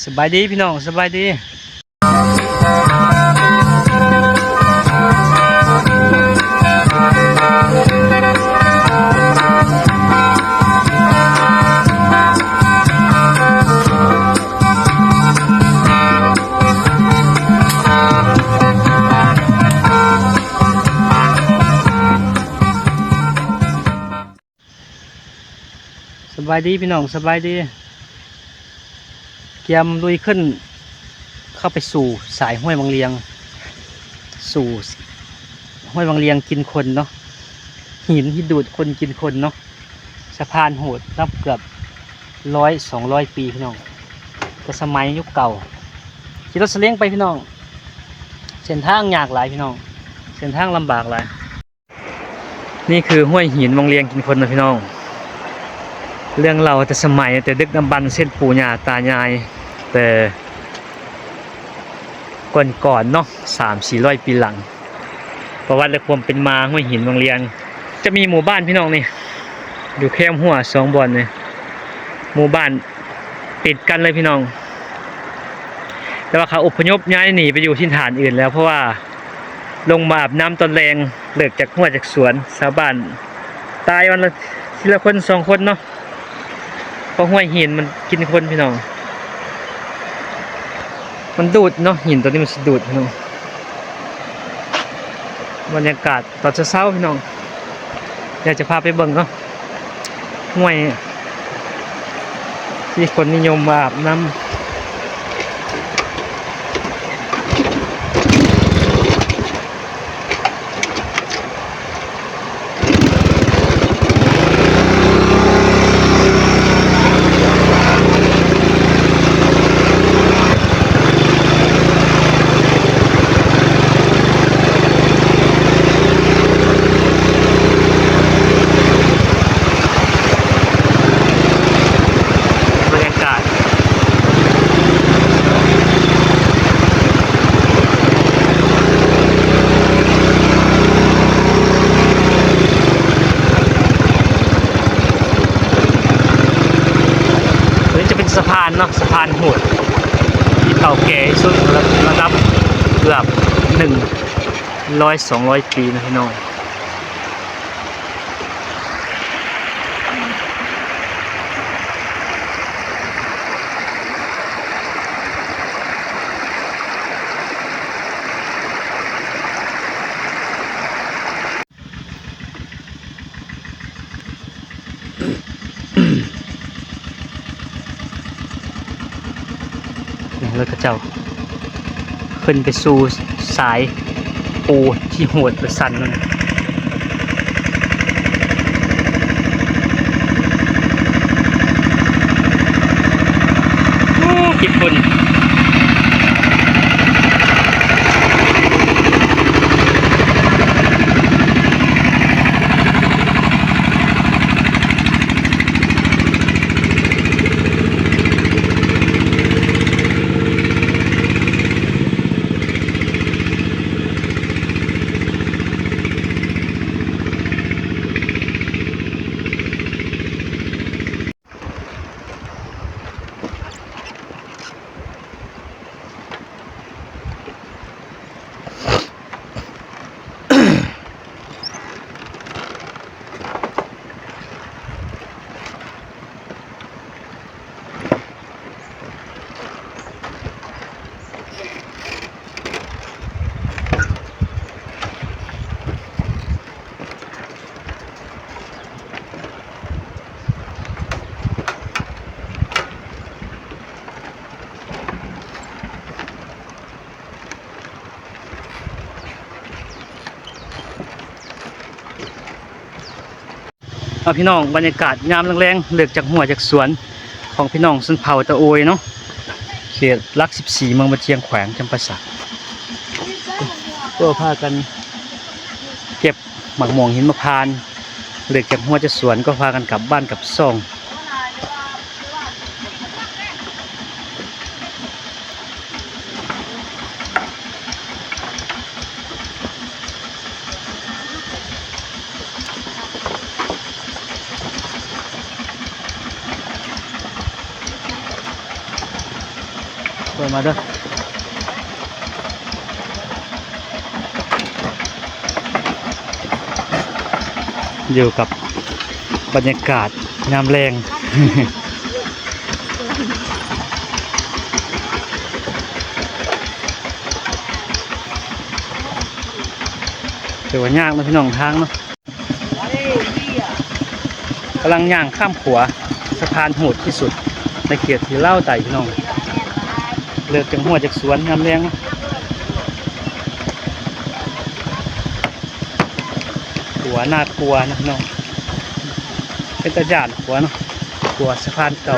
สบายดีพี่น้องสบายดีสบายดีพี่น้องสบายดีเกียมลุยขึ้นเข้าไปสู่สายห้วยบางเลียงสู่ห้วยบางเลียงกินคนเนาะหินที่ดูดคนกินคนเนาะสะพานโหดนับเกือบ200 ปีพี่น้องแต่สมัยยุคเก่าขี่รถสเล้งไปพี่น้องเส้นทางยากหลายพี่น้องเส้นทางลำบากหลายนี่คือห้วยหินบางเลียงกินคนนะพี่น้องเรื่องเราแต่สมัยแต่ดึกดำบรรพ์เส้นปู่ย่าตายายแต่ก่อนเนาะ300-400 ปีหลังประวัติและความเป็นมาห้วยหินบางเลียงจะมีหมู่บ้านพี่น้องนี่อยู่แคมหัว2บ่อนนี่หมู่บ้านติดกันเลยพี่น้องแต่ว่าเขาอพยพย้ายหนีไปอยู่ที่ฐานอื่นแล้วเพราะว่าลงมาอาบน้ำตอนแรงเลิกจากหัวจากสวนชาวบ้านตายวันละทีละคน2 คนเนาะเพราะห้วยหินมันกินคนพี่น้องมันดูดเนาะหินตัวนี้มันดูดพี่น้องบรรยากาศตอนเช้าพี่น้องอยากจะพาไปเบิ่งเนาะห้วยที่คนนิยมมาอาบน้ำสะพานเนาะสะพานโหดที่เก่าแก่สุดระดับเกือบ100-200 ปีนะพี่น้องแล้วก็เจ้าขึ้นไปสู่สายปูที่โหดประสันนั่นญี่ปุ่นพี่น้องบรรยากาศยามแรงๆเลิกจากหัวจากสวนของพี่น้องสุนเผาตะโอยเนาะเขตลัก14เมืองบัดเชียงแขวงจำปาสักก็พากันเก็บหมักหม่วงหินมะพร้าวเลิกจากหัวจากสวนก็พากันกลับบ้านกับซ่อง พ ช่วยมาเด้ออยู่กับบรรยากาศยามแรง ถือว่ายากนะพี่น้องทางเนาะกำลังย่างข้ามขัวสะพานโหดที่สุดในเขตที่เล่าไต่พี่น้องเลือกจากหัวจากสวนยามแรงเนาะขัวน่ากลัวนะพี่น้องเป็นตะจานขัวเนาะขัวสะพานเก่า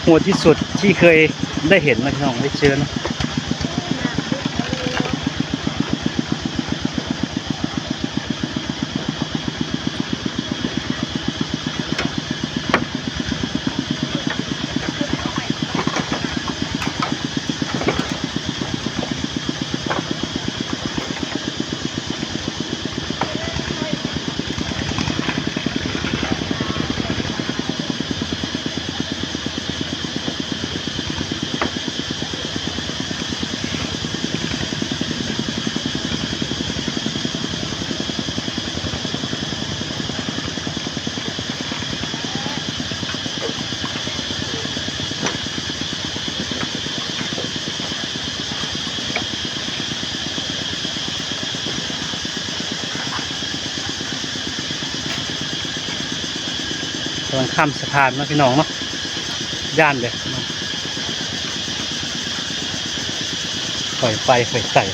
โหดที่สุดที่เคยได้เห็นนะพี่น้องได้เจอนะกำลังข้ามสะพานนะพี่น้องเนาะย่านเลยปล่อยไฟไฟใส่